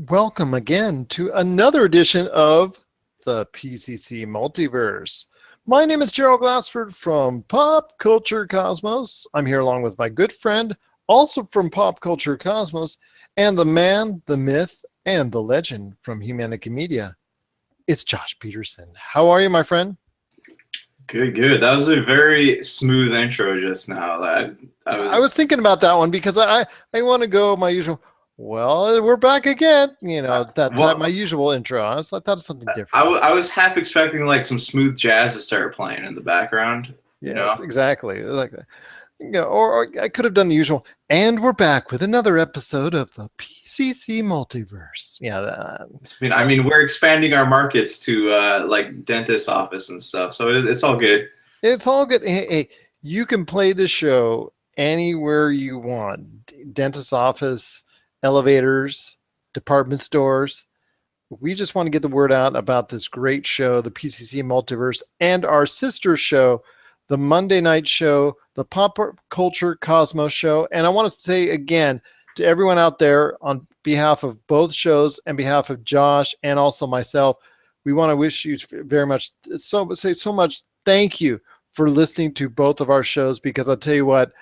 Welcome again to another edition of the PCC Multiverse. My name is Gerald Glassford from Pop Culture Cosmos. I'm here along with my good friend, also from Pop Culture Cosmos, and the man, the myth, and the legend from Humanica Media. It's Josh Pederson. How are you, my friend? Good. That was a very smooth intro just now. I was thinking about that one because I want to go my usual. Well, we're back again. My usual intro. I thought of something different. I was half expecting like some smooth jazz to start playing in the background. Yes, exactly. Like that. Or I could have done the usual. And we're back with another episode of the PCC Multiverse. I mean, we're expanding our markets to like dentist office and stuff, so it's all good. It's all good. Hey, you can play this show anywhere you want. Dentist office, elevators, department stores. We just want to get the word out about this great show, the PCC Multiverse, and our sister show, the Monday night show, the Pop Culture Cosmos show. And I want to say again to everyone out there, on behalf of both shows and behalf of Josh and also myself, we want to wish you very much, so much thank you for listening to both of our shows, because I'll tell you what,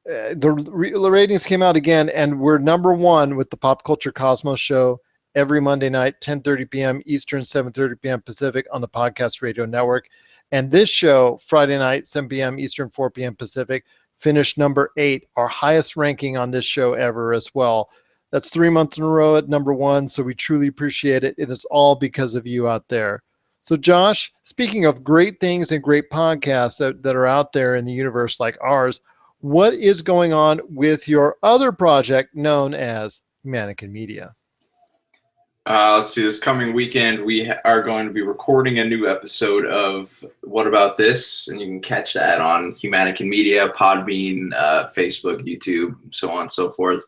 the ratings came out again, and we're number one with the Pop Culture Cosmos show every Monday night, 10:30 p.m. Eastern, 7:30 p.m. Pacific on the Podcast Radio Network. And this show, Friday night, 7 p.m. Eastern, 4 p.m. Pacific, finished number 8, our highest ranking on this show ever as well. That's 3 months in a row at number 1, so we truly appreciate it. It is all because of you out there. So, Josh, speaking of great things and great podcasts that are out there in the universe like ours, what is going on with your other project known as Humanica Media? Let's see, this coming weekend, we are going to be recording a new episode of What About This? And you can catch that on Humanica Media, Podbean, Facebook, YouTube, so on and so forth.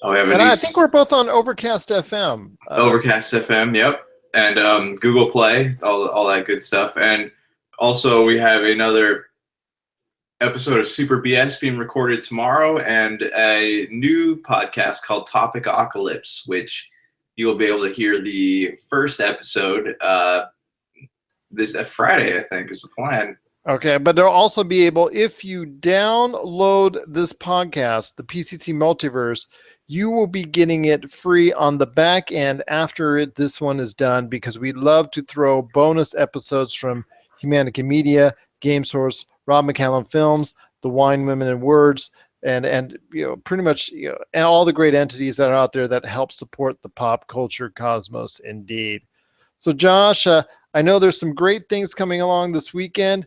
I think we're both on Overcast FM. Overcast FM, yep. And Google Play, all that good stuff. And also we have another episode of Super BS being recorded tomorrow, and a new podcast called Topic Apocalypse, which you will be able to hear the first episode this Friday, I think, is the plan. Okay, but they'll also be able, if you download this podcast, the PCC Multiverse, you will be getting it free on the back end after this one is done, because we love to throw bonus episodes from Humanica Media, Game Source, Rob McCallum Films, The Wine, Women, and Words, and pretty much and all the great entities that are out there that help support the pop culture cosmos indeed. So Josh, I know there's some great things coming along this weekend.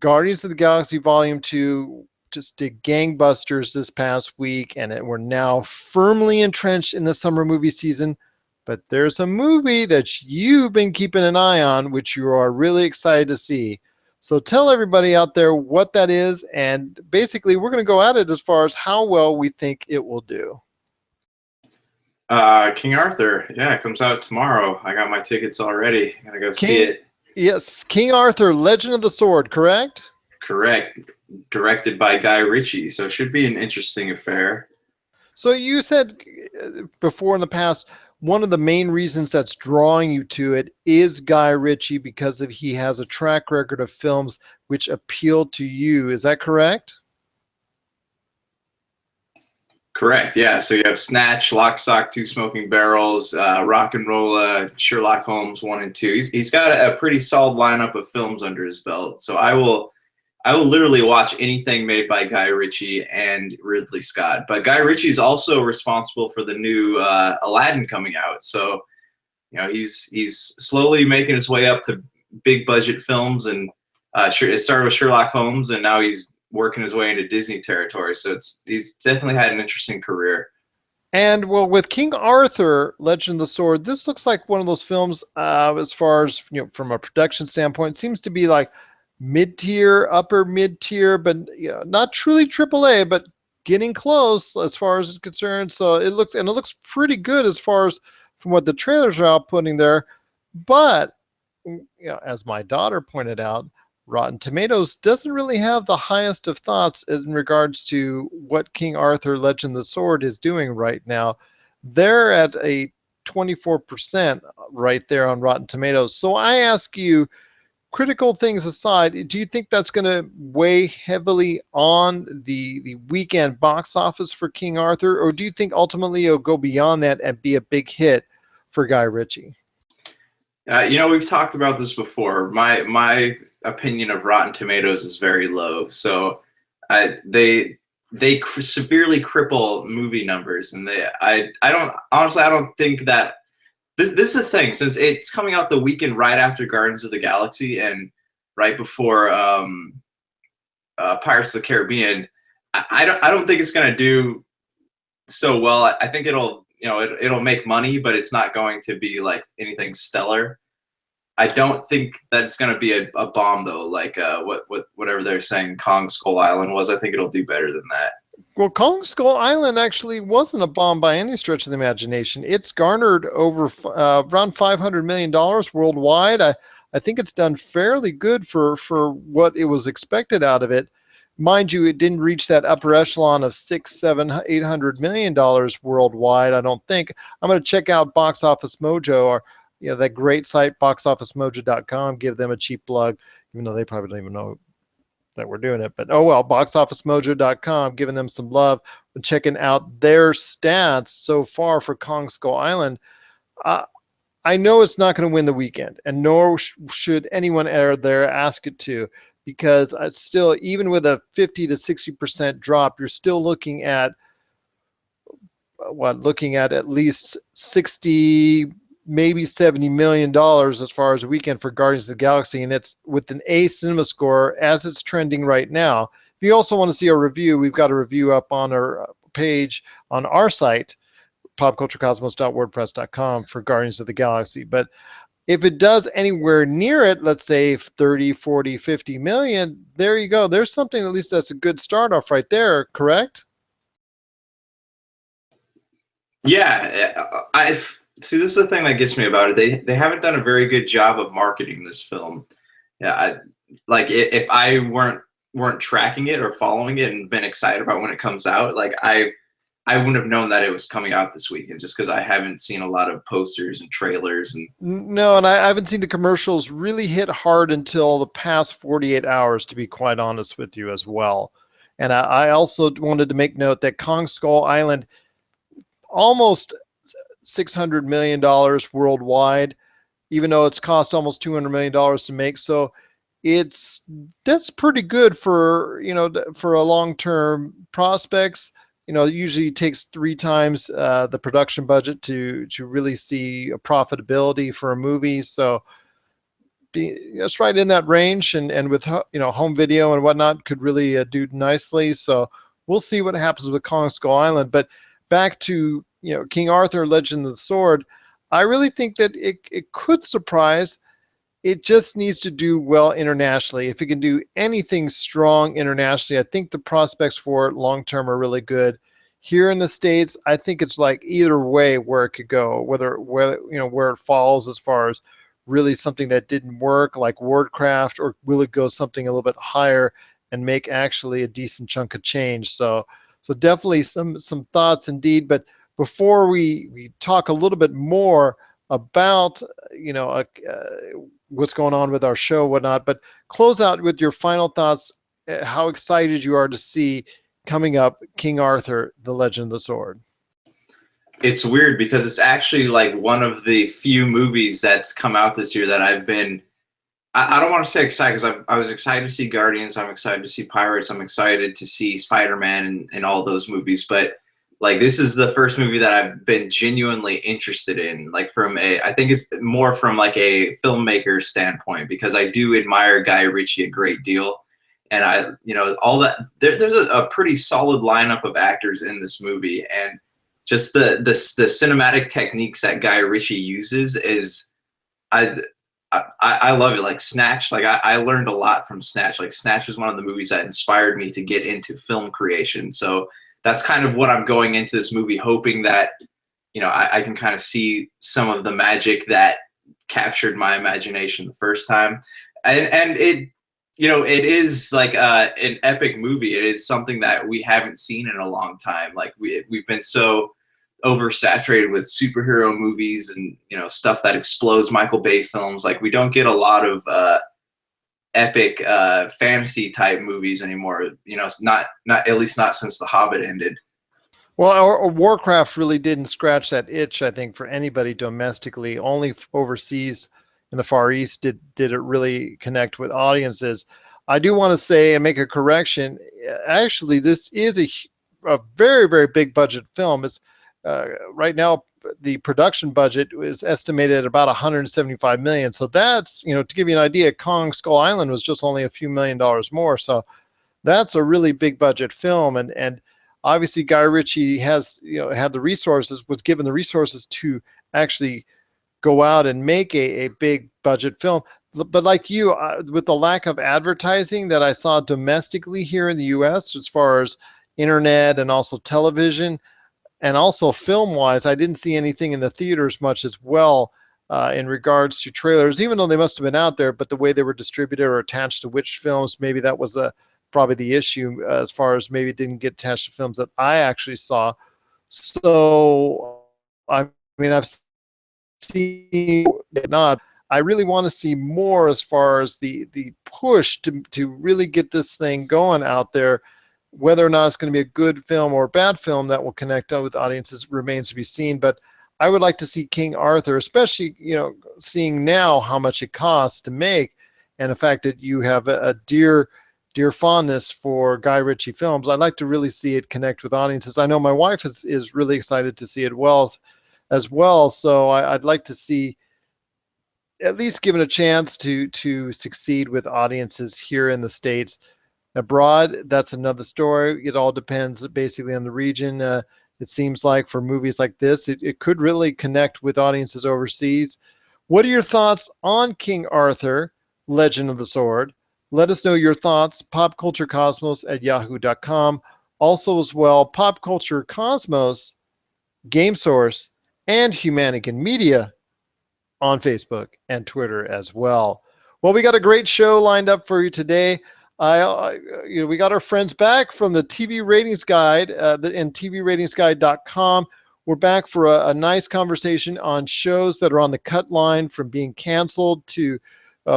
Guardians of the Galaxy Volume 2 just did gangbusters this past week, and we're now firmly entrenched in the summer movie season. But there's a movie that you've been keeping an eye on, which you are really excited to see. So tell everybody out there what that is, and basically we're going to go at it as far as how well we think it will do. King Arthur, yeah, it comes out tomorrow. I got my tickets already. I'm going to go see it. Yes, King Arthur, Legend of the Sword, correct? Correct. Directed by Guy Ritchie, so it should be an interesting affair. So you said before in the past, one of the main reasons that's drawing you to it is Guy Ritchie, because he has a track record of films which appeal to you. Is that correct? Correct, yeah. So you have Snatch, Lock, Stock, Two Smoking Barrels, Rock and Rolla, Sherlock Holmes 1 and 2. He's got a pretty solid lineup of films under his belt. So I will literally watch anything made by Guy Ritchie and Ridley Scott. But Guy Ritchie is also responsible for the new Aladdin coming out. So, he's slowly making his way up to big budget films. And it started with Sherlock Holmes, and now he's working his way into Disney territory. So he's definitely had an interesting career. And well, with King Arthur, Legend of the Sword, this looks like one of those films, as far as from a production standpoint, seems to be like mid-tier, upper mid-tier, but not truly AAA, but getting close as far as it's concerned. So it looks pretty good as far as from what the trailers are outputting there. But as my daughter pointed out, Rotten Tomatoes doesn't really have the highest of thoughts in regards to what King Arthur Legend of the Sword is doing right now. They're at a 24% right there on Rotten Tomatoes. So I ask you, critical things aside, do you think that's going to weigh heavily on the weekend box office for King Arthur, or do you think ultimately it'll go beyond that and be a big hit for Guy Ritchie? We've talked about this before. My opinion of Rotten Tomatoes is very low, so they severely cripple movie numbers, and I don't think that this is the thing, since it's coming out the weekend right after Guardians of the Galaxy and right before Pirates of the Caribbean. I don't think it's gonna do so well. I think it'll make money, but it's not going to be like anything stellar. I don't think that it's going to be a bomb though, like whatever they're saying Kong Skull Island was. I think it'll do better than that. Well, Kong Skull Island actually wasn't a bomb by any stretch of the imagination. It's garnered over around $500 million worldwide. I think it's done fairly good for what it was expected out of it. Mind you, it didn't reach that upper echelon of $800 million worldwide, I don't think. I'm going to check out Box Office Mojo, or that great site, boxofficemojo.com. Give them a cheap plug, even though they probably don't even know that we're doing it. But oh well, boxofficemojo.com, giving them some love and checking out their stats so far for Kong Skull Island. I know it's not going to win the weekend, and nor should anyone out there ask it to, because still, even with a 50 to 60% drop, you're still looking at at least 60, maybe $70 million as far as a weekend for Guardians of the Galaxy, and it's with an A cinema score as it's trending right now. If you also want to see a review, we've got a review up on our page on our site, popculturecosmos.wordpress.com, for Guardians of the Galaxy. But if it does anywhere near it, let's say 30, 40, 50 million, there you go. There's something, at least that's a good start off right there, correct? Yeah, see, this is the thing that gets me about it. They haven't done a very good job of marketing this film. Yeah, if I weren't tracking it or following it and been excited about when it comes out, like I wouldn't have known that it was coming out this weekend, just because I haven't seen a lot of posters and trailers. And no, and I haven't seen the commercials really hit hard until the past 48 hours, to be quite honest with you as well. And I also wanted to make note that Kong Skull Island, almost $600 million worldwide, even though it's cost almost $200 million to make. So that's pretty good for a long-term prospects. It usually takes 3 times the production budget to really see a profitability for a movie. So it's right in that range, and with home video and whatnot, could really do nicely. So we'll see what happens with Kong Skull Island. But back to King Arthur, Legend of the Sword, I really think that it could surprise. It just needs to do well internationally. If it can do anything strong internationally, I think the prospects for it long term are really good. Here in the States, I think it's like either way where it could go, where it falls as far as really something that didn't work like Wardcraft, or will it go something a little bit higher and make actually a decent chunk of change. So definitely some thoughts indeed. But before we talk a little bit more about what's going on with our show, whatnot, but close out with your final thoughts, how excited you are to see coming up King Arthur, The Legend of the Sword. It's weird because it's actually like one of the few movies that's come out this year that I've been, I don't want to say excited, because I was excited to see Guardians, I'm excited to see Pirates, I'm excited to see Spider-Man and all those movies, but like this is the first movie that I've been genuinely interested in, like I think it's more from like a filmmaker standpoint, because I do admire Guy Ritchie a great deal. And all that, there's a pretty solid lineup of actors in this movie, and just the cinematic techniques that Guy Ritchie uses is, I love it. Like Snatch, like I learned a lot from Snatch. Like Snatch was one of the movies that inspired me to get into film creation. So that's kind of what I'm going into this movie, hoping that I can kind of see some of the magic that captured my imagination the first time, and it. It is like an epic movie. It is something that we haven't seen in a long time. Like we've been so oversaturated with superhero movies and, you know, stuff that explodes Michael Bay films. Like, we don't get a lot of epic fantasy type movies anymore. You know, it's not at least not since The Hobbit ended. Well, our Warcraft really didn't scratch that itch, I think, for anybody domestically. Only overseas in the Far East did it really connect with audiences. I do want to say and make a correction. Actually, this is a very, very big budget film. It's right now the production budget is estimated at about 175 million. So that's, you know, to give you an idea, Kong Skull Island was just only a few $1,000,000 more. So that's a really big budget film, and obviously Guy Ritchie has, you know, had the resources, was given the resources to actually go out and make a big budget film. But like you, with the lack of advertising that I saw domestically here in the US, as far as internet and also television and also film wise, I didn't see anything in the theaters much as well in regards to trailers, even though they must have been out there, but the way they were distributed or attached to which films, maybe that was probably the issue, as far as maybe it didn't get attached to films that I actually saw. So, I mean, I've seen it not. I really want to see more as far as the push to really get this thing going out there. Whether or not it's going to be a good film or a bad film that will connect with audiences remains to be seen. But I would like to see King Arthur, especially, you know, seeing now how much it costs to make, and the fact that you have a dear fondness for Guy Ritchie films. I'd like to really see it connect with audiences. I know my wife is really excited to see it as well. So I'd like to see at least given a chance to succeed with audiences here in the States. Abroad, that's another story. It all depends basically on the region. It seems like for movies like this, it could really connect with audiences overseas. What are your thoughts on King Arthur, Legend of the Sword? Let us know your thoughts, popculturecosmos@yahoo.com. Also as well, Pop Culture Cosmos, Game Source, and Humanican Media on Facebook and Twitter as well. Well, we got a great show lined up for you today. We got our friends back from the TV Ratings Guide and TVRatingsGuide.com. We're back for a nice conversation on shows that are on the cut line from being canceled to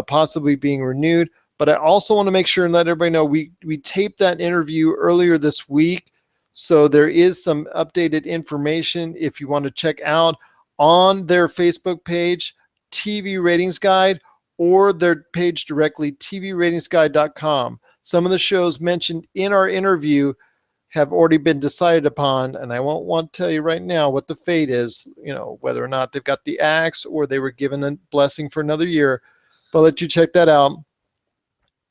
possibly being renewed. But I also want to make sure and let everybody know we taped that interview earlier this week. So there is some updated information if you want to check out on their Facebook page, TV Ratings Guide, or their page directly, TVRatingsGuide.com. Some of the shows mentioned in our interview have already been decided upon, and I won't want to tell you right now what the fate is, you know, whether or not they've got the axe or they were given a blessing for another year. But I'll let you check that out.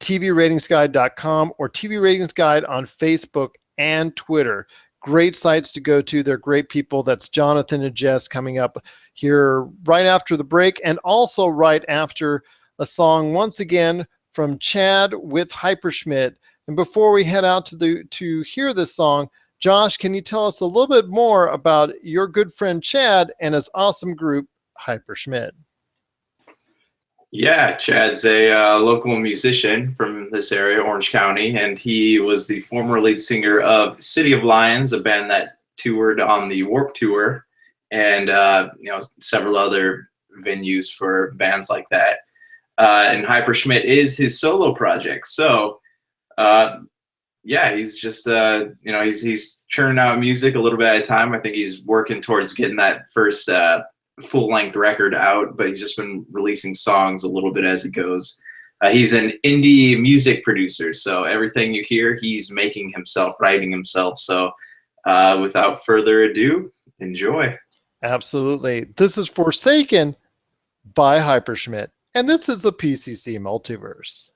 TVRatingsGuide.com or TV Ratings Guide on Facebook and Twitter. Great sites to go to. They're great people. That's Jonathan and Jess coming up here right after the break, and also right after a song once again from Chad with Hyperschmidt. And before we head out to hear this song, Josh, can you tell us a little bit more about your good friend Chad and his awesome group Hyperschmidt? Yeah, Chad's a local musician from this area, Orange County, and he was the former lead singer of City of Lions, a band that toured on the Warped Tour, and several other venues for bands like that. And Hyperschmidt is his solo project. So, he's just he's churning out music a little bit at a time. I think he's working towards getting that first full-length record out, but he's just been releasing songs a little bit as it goes. He's an indie music producer, so everything you hear, he's making himself, writing himself. So without further ado, enjoy. Absolutely. This is Forsaken by Hyperschmidt, and this is the PCC Multiverse.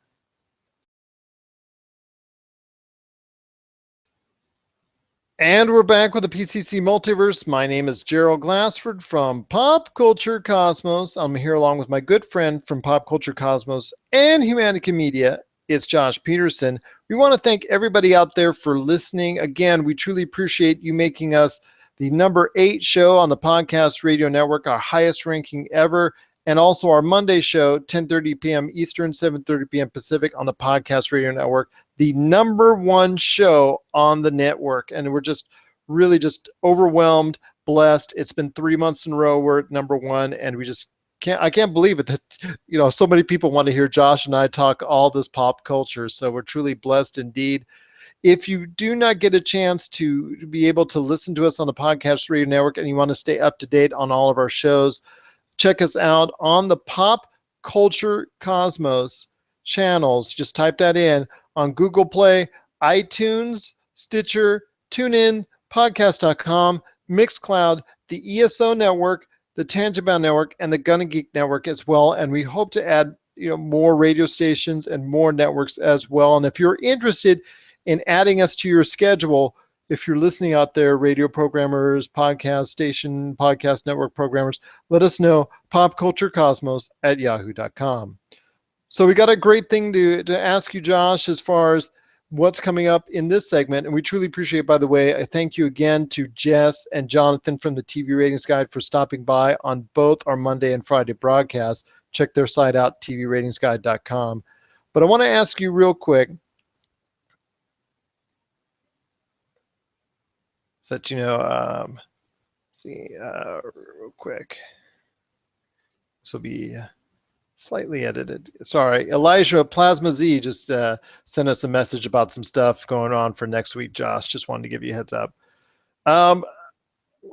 And we're back with the PCC Multiverse. My name is Gerald Glassford from Pop Culture Cosmos. I'm here along with my good friend from Pop Culture Cosmos and Humanica Media. It's Josh Pederson. We want to thank everybody out there for listening. Again, we truly appreciate you making us the number 8 show on the Podcast Radio Network, our highest ranking ever, and also our Monday show, 10:30 p.m. Eastern, 7:30 p.m. Pacific on the Podcast Radio Network, the number 1 show on the network. And we're just really just overwhelmed blessed. It's been 3 months in a row we're at #1, and I can't believe it that so many people want to hear Josh and I talk all this pop culture. So we're truly blessed indeed. If you do not get a chance to be able to listen to us on the Podcast Radio Network and you want to stay up to date on all of our shows, check us out on the Pop Culture Cosmos channels. Just type that in on Google Play, iTunes, Stitcher, TuneIn, Podcast.com, Mixcloud, the ESO Network, the Tangent Bound Network, and the Gun and Geek Network as well. And we hope to add more radio stations and more networks as well. And if you're interested in adding us to your schedule, if you're listening out there, radio programmers, podcast station, podcast network programmers, let us know, popculturecosmos@yahoo.com. So we got a great thing to ask you, Josh, as far as what's coming up in this segment. And we truly appreciate, by the way, I thank you again to Jess and Jonathan from the TV Ratings Guide for stopping by on both our Monday and Friday broadcasts. Check their site out, tvratingsguide.com. But I want to ask you real quick, so that real quick. This will be slightly edited. Sorry, Elijah Plasma Z just sent us a message about some stuff going on for next week, Josh. Just wanted to give you a heads up.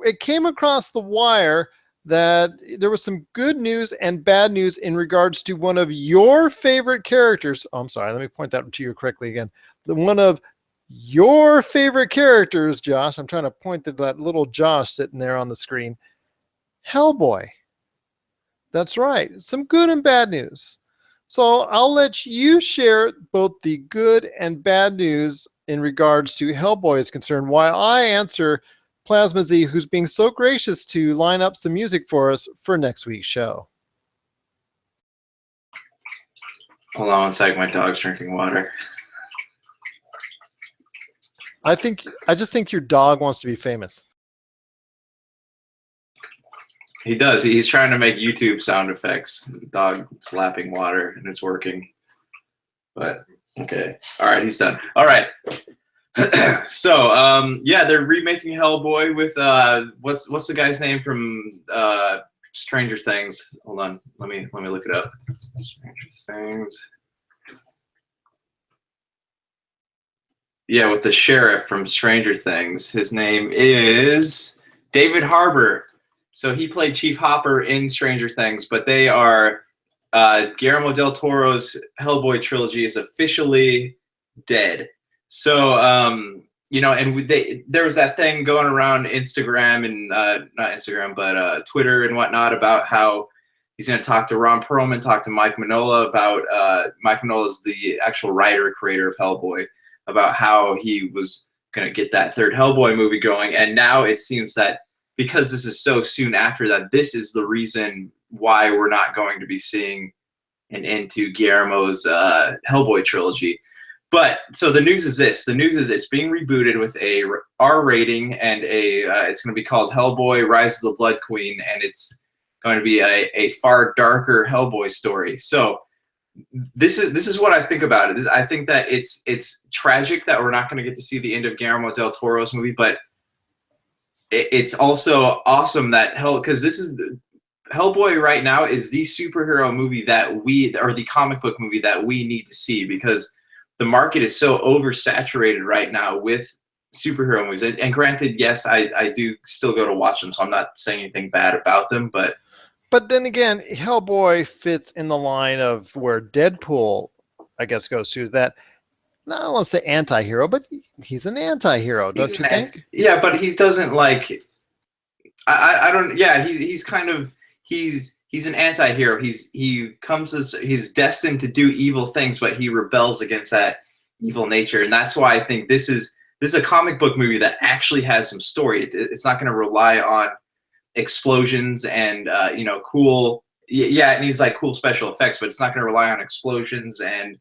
It came across the wire that there was some good news and bad news in regards to one of your favorite characters. Oh, I'm sorry, let me point that to you correctly again. One of your favorite characters, Josh. I'm trying to point to that little Josh sitting there on the screen. Hellboy. That's right. Some good and bad news. So I'll let you share both the good and bad news in regards to Hellboy is concerned, while I answer Plasma Z, who's being so gracious to line up some music for us for next week's show. Hold on one sec. My dog's drinking water. I just think your dog wants to be famous. He does. He's trying to make YouTube sound effects. Dog slapping water, and it's working. But okay. All right, he's done. All right. So yeah, they're remaking Hellboy with what's the guy's name from Stranger Things? Hold on. Let me look it up. Stranger Things. Yeah, with the sheriff from Stranger Things. His name is David Harbour. So he played Chief Hopper in Stranger Things, but they are Guillermo del Toro's Hellboy trilogy is officially dead. So and there was that thing going around Instagram and not Instagram, but Twitter and whatnot about how he's going to talk to Ron Perlman, talk to Mike Mignola about Mike Mignola's the actual writer, creator of Hellboy, about how he was going to get that third Hellboy movie going. And now it seems that because this is so soon after that, this is the reason why we're not going to be seeing an end to Guillermo's Hellboy trilogy. But so the news is this. The news is it's being rebooted with a R rating and it's going to be called Hellboy Rise of the Blood Queen, and it's going to be a far darker Hellboy story. So this is what I think about it. I think that it's tragic that we're not going to get to see the end of Guillermo del Toro's movie, but it's also awesome that because this is Hellboy right now is the superhero movie or the comic book movie that we need to see, because the market is so oversaturated right now with superhero movies. And granted, yes, I do still go to watch them, so I'm not saying anything bad about them, but then again, Hellboy fits in the line of where Deadpool, I guess, goes to that. I don't want to say anti-hero, but he's an anti-hero, don't you think? Yeah, but he doesn't like. I don't. Yeah, he's kind of he's an anti-hero. He's destined to do evil things, but he rebels against that evil nature, and that's why I think this is a comic book movie that actually has some story. It's not going to rely on explosions and cool. Yeah, it needs like cool special effects, but it's not going to rely on explosions and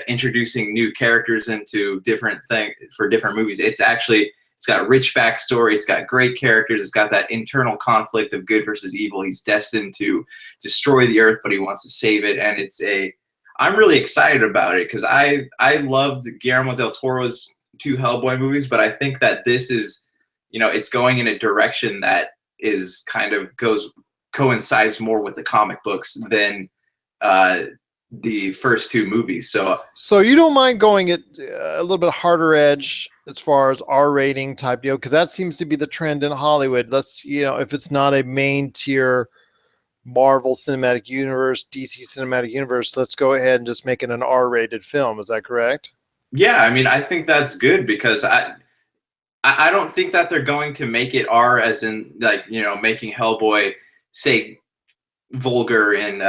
introducing new characters into different things for different movies. It's got rich backstory. It's got great characters. It's got that internal conflict of good versus evil. He's destined to destroy the earth, but he wants to save it. And I'm really excited about it because I loved Guillermo del Toro's 2 Hellboy movies, but I think that this is, it's going in a direction that is kind of coincides more with the comic books than the first two movies. So you don't mind going it a little bit harder edge as far as R rating type deal, because that seems to be the trend in Hollywood. Let's, if it's not a main tier Marvel Cinematic Universe, DC Cinematic Universe, let's go ahead and just make it an R-rated film. Is that correct? Yeah, I mean, I think that's good because I don't think that they're going to make it R as in like, making Hellboy say vulgar and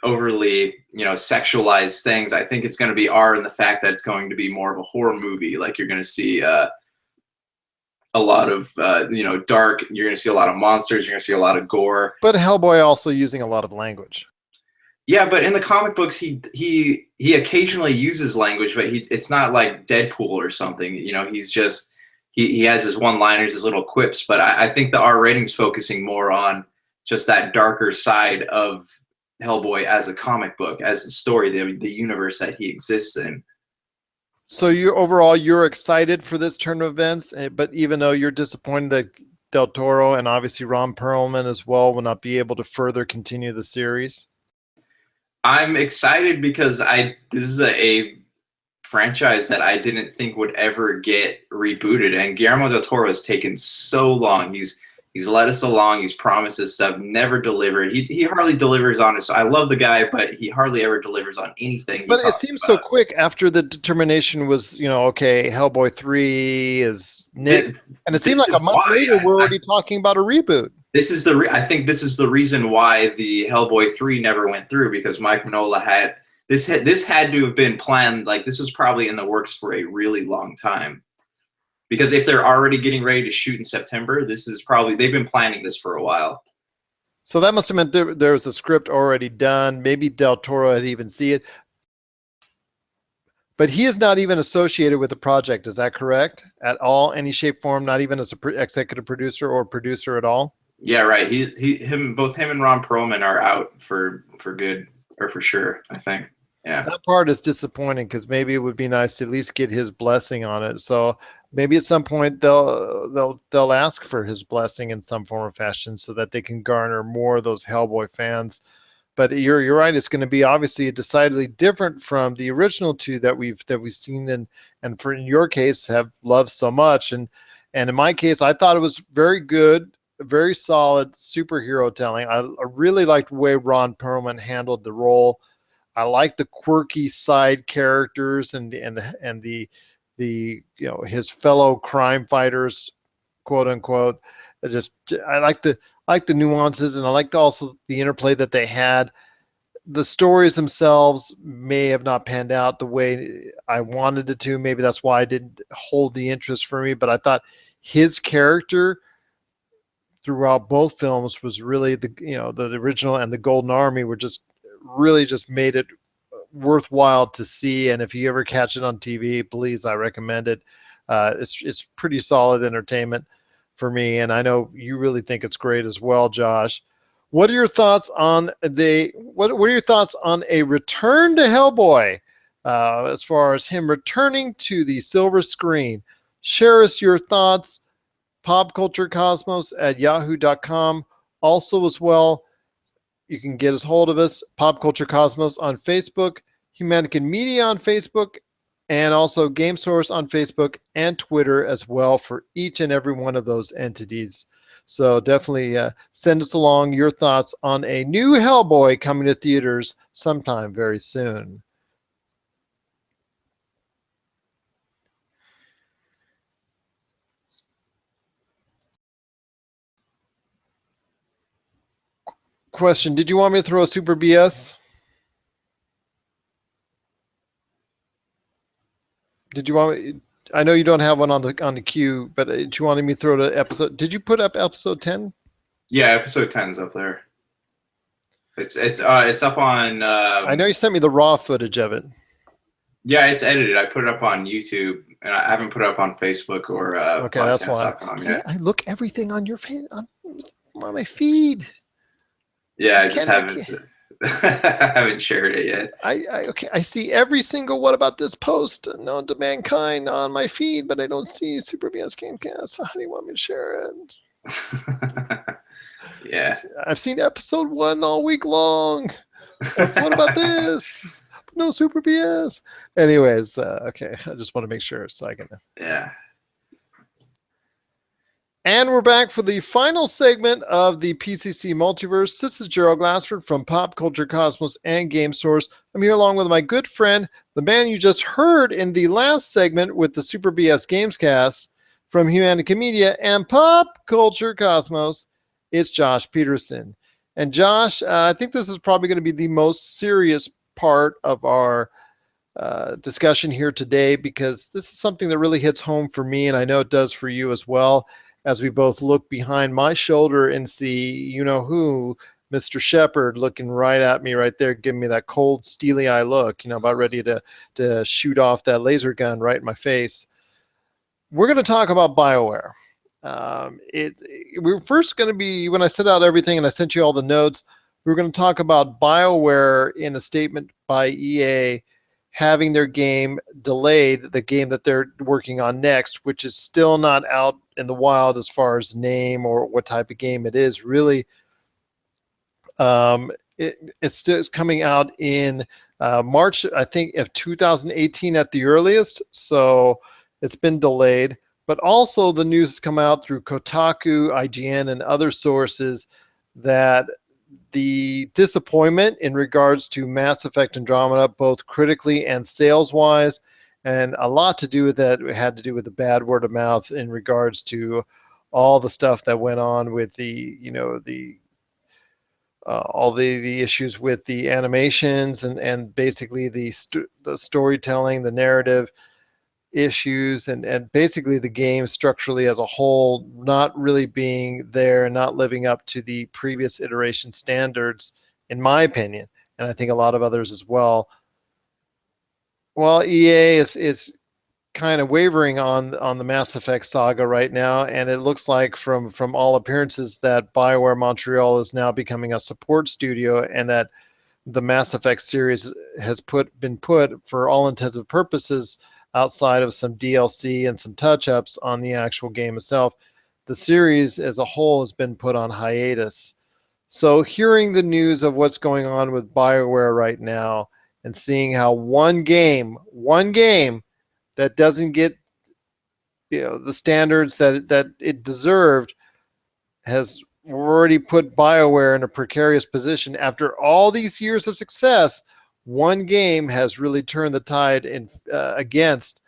overly, sexualized things. I think it's going to be R in the fact that it's going to be more of a horror movie. Like you're going to see a lot of, dark, you're going to see a lot of monsters, you're going to see a lot of gore. But Hellboy also using a lot of language. Yeah, but in the comic books, he occasionally uses language, but it's not like Deadpool or something. He's just, he has his one-liners, his little quips, but I think the R rating's focusing more on just that darker side of Hellboy as a comic book, as the story, the universe that he exists in. So you're excited for this turn of events, but even though you're disappointed that Del Toro and obviously Ron Perlman as well will not be able to further continue the series? I'm excited because this is a franchise that I didn't think would ever get rebooted, and Guillermo del Toro has taken so long. He's led us along. He's promised us stuff, never delivered. He hardly delivers on it. So I love the guy, but he hardly ever delivers on anything. But it seems so quick after the determination was, okay, Hellboy 3 is Nick, and it seemed like a month later we're already talking about a reboot. I think this is the reason why the Hellboy 3 never went through, because Mike Mignola had this had to have been planned. Like this was probably in the works for a really long time. Because if they're already getting ready to shoot in September, they've been planning this for a while. So that must have meant there was a script already done. Maybe Del Toro had even seen it. But he is not even associated with the project. Is that correct? At all? Any shape, form, not even as an executive producer or producer at all? Yeah, right. Both him and Ron Perlman are out for good, or for sure, I think. Yeah. That part is disappointing because maybe it would be nice to at least get his blessing on it. So maybe at some point they'll ask for his blessing in some form or fashion so that they can garner more of those Hellboy fans. But you're right. It's going to be obviously decidedly different from the original two that we've seen and for in your case have loved so much. And in my case, I thought it was very good, very solid superhero telling. I really liked the way Ron Perlman handled the role. I like the quirky side characters and the his fellow crime fighters, quote unquote. I like the nuances, and I liked also the interplay that they had. The stories themselves may have not panned out the way I wanted it to. Maybe that's why I didn't hold the interest for me. But I thought his character throughout both films was really the original and the Golden Army were just made it worthwhile to see. And if you ever catch it on TV, please, I recommend it. It's pretty solid entertainment for me, and I know you really think it's great as well, Josh. What are your thoughts on what are your thoughts on a return to Hellboy, as far as him returning to the silver screen? Share us your thoughts. popculturecosmos@yahoo.com. Also as well, you can get us hold of us, Pop Culture Cosmos on Facebook, Humanican Media on Facebook, and also Game Source on Facebook and Twitter as well for each and every one of those entities. So definitely send us along your thoughts on a new Hellboy coming to theaters sometime very soon. Question, did you want me to throw a super BS? Did you want me, I know you don't have one on the queue, but do you want me to throw the episode? Did you put up episode 10? Yeah, episode 10's up there. It's up on. I know you sent me the raw footage of it. Yeah, it's edited. I put it up on YouTube, and I haven't put it up on Facebook or okay, that's why. Yet. I look everything on your on my feed. Yeah, I just haven't. I haven't shared it yet. Okay, I see every single what about this post known to mankind on my feed, but I don't see Super BS Gamecast. So how do you want me to share it? Yeah. I've seen episode 1 all week long. What about this? No Super BS. Anyways, okay, I just want to make sure so I can. Yeah. And we're back for the final segment of the PCC Multiverse. This is Gerald Glassford from Pop Culture Cosmos and Game Source. I'm here along with my good friend, the man you just heard in the last segment with the Super BS Gamescast from Humanica Media and Pop Culture Cosmos. It's Josh Pederson. And Josh, I think this is probably going to be the most serious part of our discussion here today, because this is something that really hits home for me, and I know it does for you as well, as we both look behind my shoulder and see, you know who, Mr. Shepard, looking right at me right there, giving me that cold, steely eye look, about ready to shoot off that laser gun right in my face. We're going to talk about Bioware. We're first going to be, when I set out everything and I sent you all the notes, we're going to talk about Bioware in a statement by EA having their game delayed, the game that they're working on next, which is still not out in the wild as far as name or what type of game it is. Really, it's coming out in March, I think, of 2018 at the earliest. So it's been delayed. But also the news has come out through Kotaku, IGN, and other sources that the disappointment in regards to Mass Effect Andromeda, both critically and sales-wise, and a lot to do with that had to do with the bad word of mouth in regards to all the stuff that went on with the all the issues with the animations and basically the storytelling, the narrative issues, and basically the game structurally as a whole not really being there and not living up to the previous iteration standards, in my opinion, and I think a lot of others as well. Well, EA is kind of wavering on the Mass Effect saga right now, and it looks like from all appearances that Bioware Montreal is now becoming a support studio, and that the Mass Effect series has been put for all intents and purposes, outside of some DLC and some touch-ups on the actual game itself, the series as a whole has been put on hiatus. So hearing the news of what's going on with BioWare right now and seeing how one game that doesn't get the standards that it deserved has already put BioWare in a precarious position after all these years of success. One game has really turned the tide against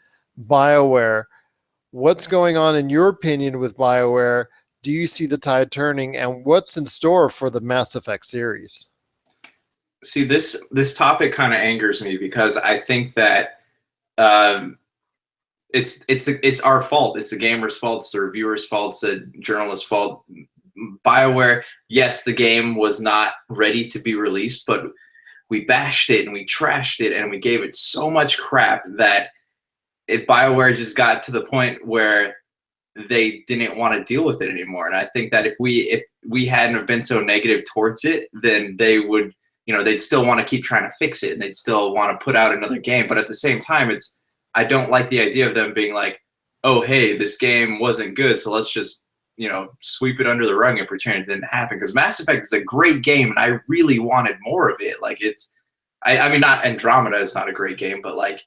BioWare. What's going on in your opinion with BioWare? Do you see the tide turning, and what's in store for the Mass Effect series? See, this topic kind of angers me because I think that it's our fault. It's the gamer's fault. It's the reviewer's fault. It's the journalist's fault. BioWare, yes, the game was not ready to be released, but we bashed it and we trashed it and we gave it so much crap that BioWare just got to the point where they didn't want to deal with it anymore. And I think that if we hadn't have been so negative towards it, then they would, they'd still want to keep trying to fix it and they'd still want to put out another game. But at the same time, I don't like the idea of them being like, oh, hey, this game wasn't good, so let's just, sweep it under the rug and pretend it didn't happen. Because Mass Effect is a great game, and I really wanted more of it. Like, I mean, not Andromeda is not a great game, but like,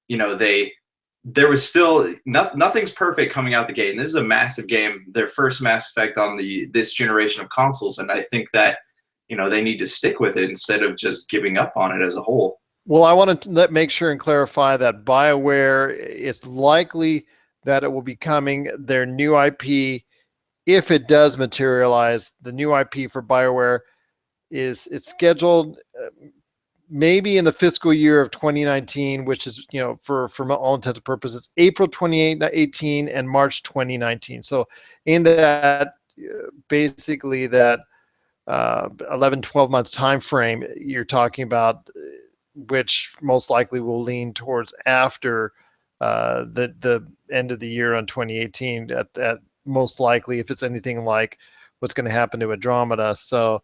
there was still nothing's perfect coming out the gate, and this is a massive game, their first Mass Effect on this generation of consoles, and I think that they need to stick with it instead of just giving up on it as a whole. Well, I want to make sure and clarify that BioWare, it's likely that it will be coming their new IP. If it does materialize, the new IP for BioWare it's scheduled maybe in the fiscal year of 2019, which is, for all intents and purposes, April 2018 and March 2019. So in that, basically that 11, 12 months time frame, you're talking about, which most likely will lean towards after the end of the year on 2018 at most likely, if it's anything like what's going to happen to Andromeda. So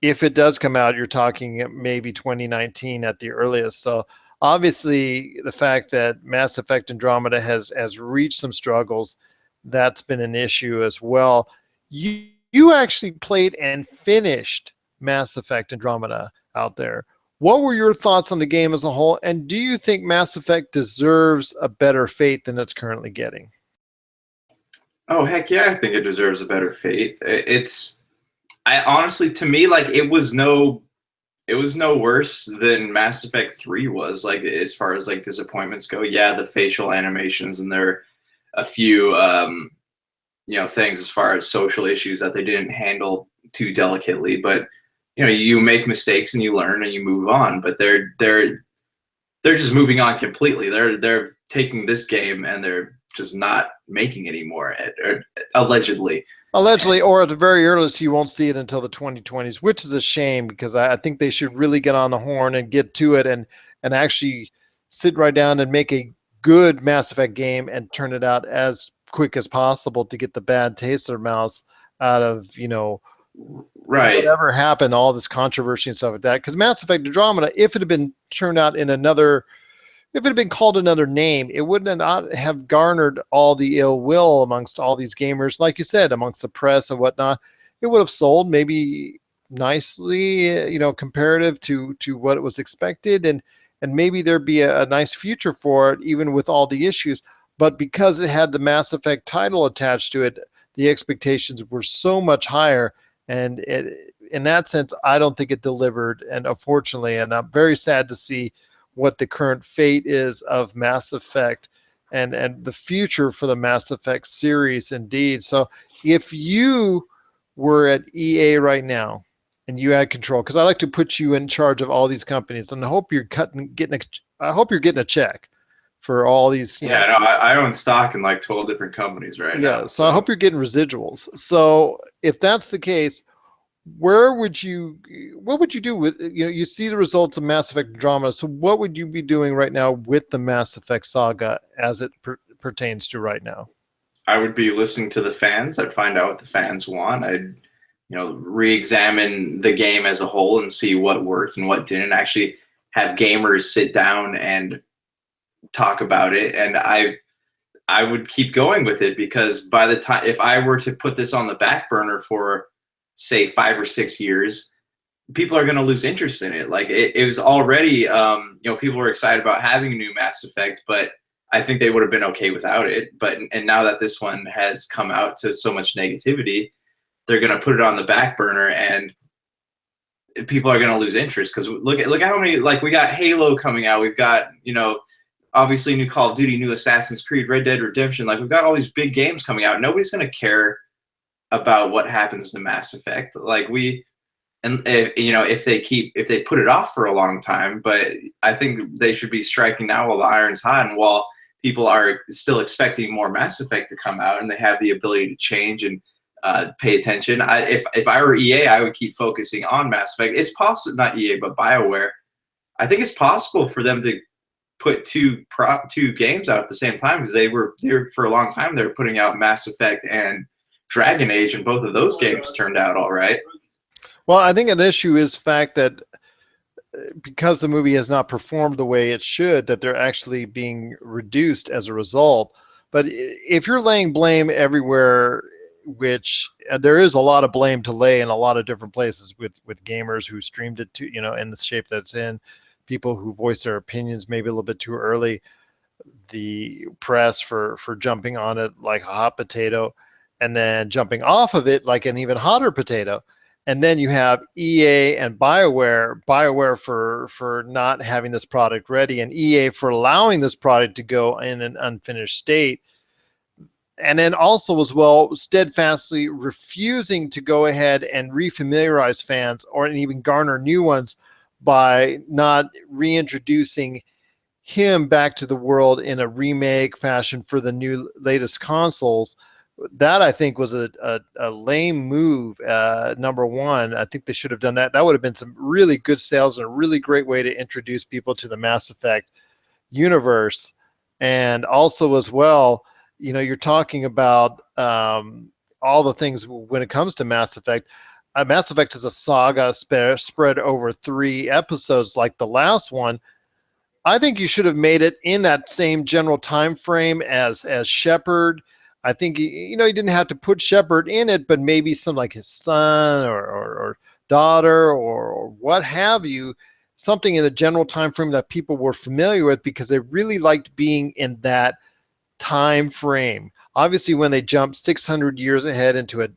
if it does come out, you're talking maybe 2019 at the earliest. So obviously, the fact that Mass Effect Andromeda has reached some struggles, that's been an issue as well. You actually played and finished Mass Effect Andromeda out there. What were your thoughts on the game as a whole? And do you think Mass Effect deserves a better fate than it's currently getting? Oh heck yeah, I think it deserves a better fate. I honestly, to me, like it was no worse than Mass Effect 3 was, like as far as like disappointments go. Yeah, the facial animations and there are a few things as far as social issues that they didn't handle too delicately, but you make mistakes and you learn and you move on, but they're just moving on completely. They're taking this game and they're just not making anymore, allegedly. Allegedly, or at the very earliest, you won't see it until the 2020s, which is a shame because I think they should really get on the horn and get to it and actually sit right down and make a good Mass Effect game and turn it out as quick as possible to get the bad taste in their mouths out of, Right. whatever happened, all this controversy and stuff like that. Because Mass Effect Andromeda, if it had been turned out in another, if it had been called another name, it would not have garnered all the ill will amongst all these gamers, like you said, amongst the press and whatnot. It would have sold maybe nicely, comparative to what it was expected, and maybe there'd be a nice future for it, even with all the issues. But because it had the Mass Effect title attached to it, the expectations were so much higher, and in that sense, I don't think it delivered. And unfortunately, and I'm very sad to see what the current fate is of Mass Effect and the future for the Mass Effect series indeed. So if you were at EA right now and you had control, because I like to put you in charge of all these companies, and I hope you're getting a check for all these. Yeah, no, I own stock in like 12 different companies right now. Yeah, so I hope you're getting residuals. So if that's the case, what would you do with, you see the results of Mass Effect Andromeda, so what would you be doing right now with the Mass Effect saga as it pertains to right now? I would be listening to the fans. I'd find out what the fans want. I'd re-examine the game as a whole and see what worked and what didn't. Actually have gamers sit down and talk about it, and I would keep going with it, because by the time, if I were to put this on the back burner for say 5 or 6 years, people are going to lose interest in it. Like it was already, people were excited about having a new Mass Effect, but I think they would have been okay without it. And now that this one has come out to so much negativity, they're going to put it on the back burner, and people are going to lose interest. Because look at how many, like, we got Halo coming out, we've got obviously new Call of Duty, new Assassin's Creed, Red Dead Redemption. Like, we've got all these big games coming out. Nobody's going to care about what happens to Mass Effect. Like, if they put it off for a long time, but I think they should be striking now while the iron's hot, and while people are still expecting more Mass Effect to come out and they have the ability to change and pay attention. If I were EA, I would keep focusing on Mass Effect. It's possible, not EA, but Bioware. I think it's possible for them to put two games out at the same time, because they were there for a long time. They were putting out Mass Effect and Dragon Age, and both of those games turned out all right. Well, I think an issue is the fact that because the movie has not performed the way it should, that they're actually being reduced as a result. But if you're laying blame everywhere, which there is a lot of blame to lay in a lot of different places with gamers who streamed it to, in the shape that it's in, people who voice their opinions maybe a little bit too early, the press for jumping on it like a hot potato, and then jumping off of it like an even hotter potato. And then you have EA and Bioware for not having this product ready, and EA for allowing this product to go in an unfinished state. And then also as well, steadfastly refusing to go ahead and refamiliarize fans or even garner new ones by not reintroducing him back to the world in a remake fashion for the new latest consoles. That I think was a lame move. Number one, I think they should have done that. That would have been some really good sales and a really great way to introduce people to the Mass Effect universe. And also as well, you're talking about all the things when it comes to Mass Effect. Mass Effect is a saga spread over 3 episodes like the last one. I think you should have made it in that same general time frame as Shepard. I think you didn't have to put Shepard in it, but maybe some like his son or daughter or what have you, something in the general time frame that people were familiar with because they really liked being in that time frame. Obviously, when they jumped 600 years ahead into a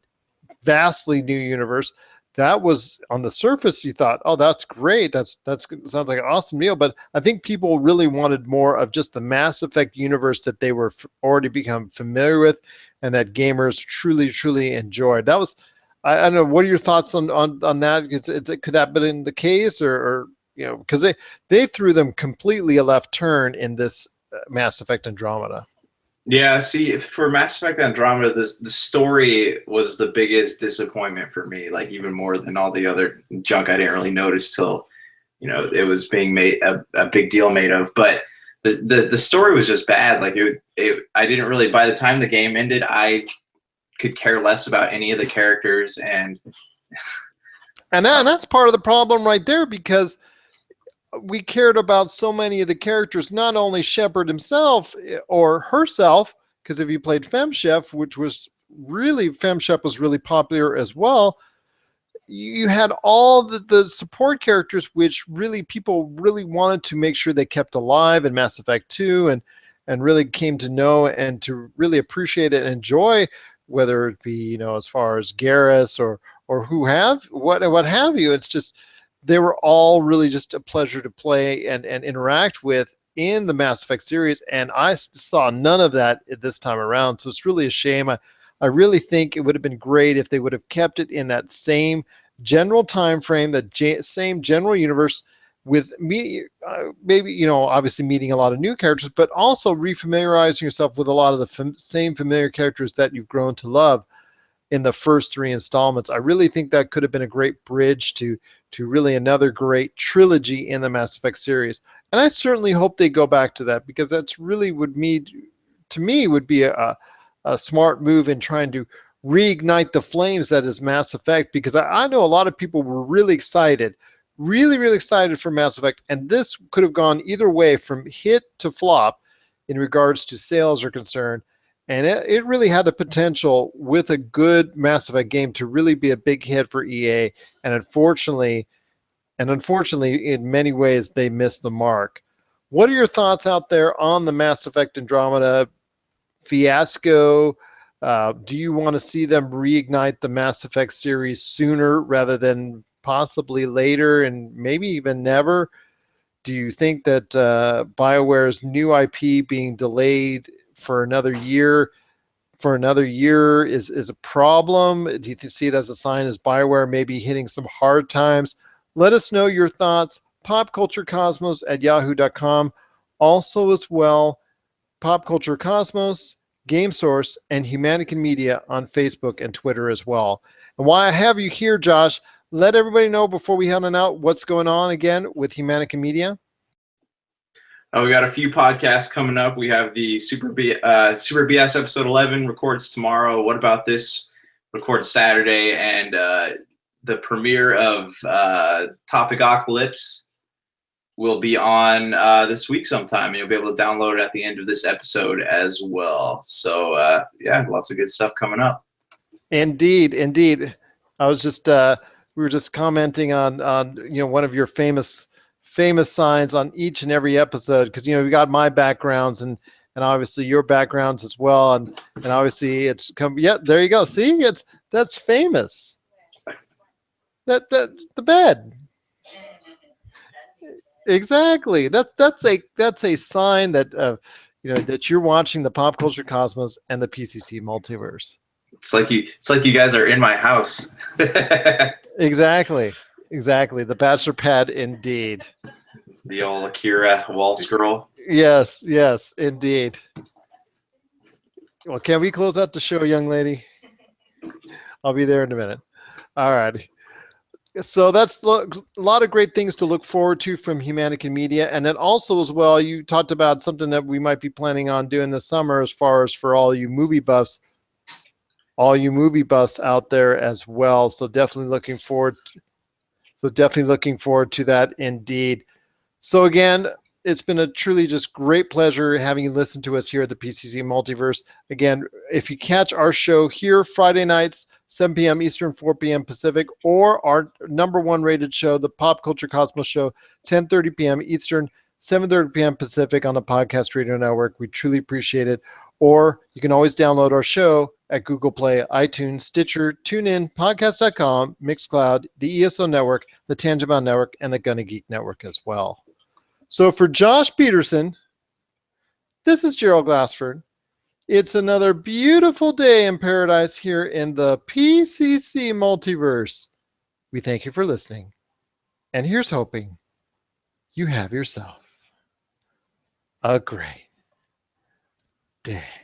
vastly new universe, that was on the surface you thought, oh, that's great, that's sounds like an awesome deal. But I think people really wanted more of just the Mass Effect universe that they were already become familiar with and that gamers truly enjoyed. That was, I don't know, what are your thoughts on that? Could that have been the case, or because they threw them completely a left turn in this Mass Effect Andromeda. Yeah, see, for Mass Effect Andromeda, the story was the biggest disappointment for me, like even more than all the other junk I didn't really notice till, it was being made a big deal made of. But the story was just bad. Like I didn't really, by the time the game ended, I could care less about any of the characters. And that's part of the problem right there, because we cared about so many of the characters, not only Shepard himself or herself, because if you played FemChef, which was really, FemChef was really popular as well, you had all the support characters, which really people really wanted to make sure they kept alive in Mass Effect 2 and really came to know and to really appreciate it and enjoy, whether it be, as far as Garrus or what have you. It's just, they were all really just a pleasure to play and interact with in the Mass Effect series, and I saw none of that this time around. So it's really a shame. I really think it would have been great if they would have kept it in that same general time frame, that same general universe, with maybe obviously meeting a lot of new characters, but also refamiliarizing yourself with a lot of the same familiar characters that you've grown to love in the first 3 installments. I really think that could have been a great bridge to really another great trilogy in the Mass Effect series. And I certainly hope they go back to that, because that's really would be a smart move in trying to reignite the flames that is Mass Effect, because I know a lot of people were really excited, really excited for Mass Effect, and this could have gone either way from hit to flop in regards to sales are concerned. And it really had the potential with a good Mass Effect game to really be a big hit for EA. And unfortunately, in many ways, they missed the mark. What are your thoughts out there on the Mass Effect Andromeda fiasco? Do you want to see them reignite the Mass Effect series sooner rather than possibly later, and maybe even never? Do you think that BioWare's new IP being delayed for another year is a problem? Do you see it as a sign as BioWare maybe hitting some hard times? Let us know your thoughts. popculturecosmos@yahoo.com. Also as well, Pop Culture Cosmos, Game Source, and Humanican Media on Facebook and Twitter as well. And while I have you here, Josh, let everybody know before we head on out what's going on again with Humanican Media. We got a few podcasts coming up. We have the Super BS episode 11 records tomorrow. What About This records Saturday, and the premiere of Topicocalypse will be on this week sometime, and you'll be able to download it at the end of this episode as well. So yeah, lots of good stuff coming up. Indeed. I was just we were just commenting on one of your famous signs on each and every episode, because we got my backgrounds and obviously your backgrounds as well, and obviously it's come. Yeah, there you go. See, that's famous. That the bed. Exactly. That's a sign that that you're watching the Pop Culture Cosmos and the PCC Multiverse. It's like you guys are in my house. Exactly. The bachelor pad, indeed. The old Akira wall scroll. Yes, indeed. Well, can we close out the show, young lady? I'll be there in a minute. All right. So that's a lot of great things to look forward to from Humanican Media. And then also as well, you talked about something that we might be planning on doing this summer as far as for all you movie buffs. all you movie buffs out there as well. So definitely looking forward. To that indeed. So again, it's been a truly just great pleasure having you listen to us here at the PCC Multiverse. Again, if you catch our show here Friday nights, 7 p.m. Eastern, 4 p.m. Pacific, or our number one rated show, the Pop Culture Cosmos Show, 10:30 p.m. Eastern, 7:30 p.m. Pacific on the Podcast Radio Network, we truly appreciate it. Or you can always download our show at Google Play, iTunes, Stitcher, TuneIn, Podcast.com, Mixcloud, the ESO Network, the Tangibound Network, and the Gonna Geek Network as well. So for Josh Pederson, this is Gerald Glassford. It's another beautiful day in paradise here in the PCC Multiverse. We thank you for listening. And here's hoping you have yourself a great day.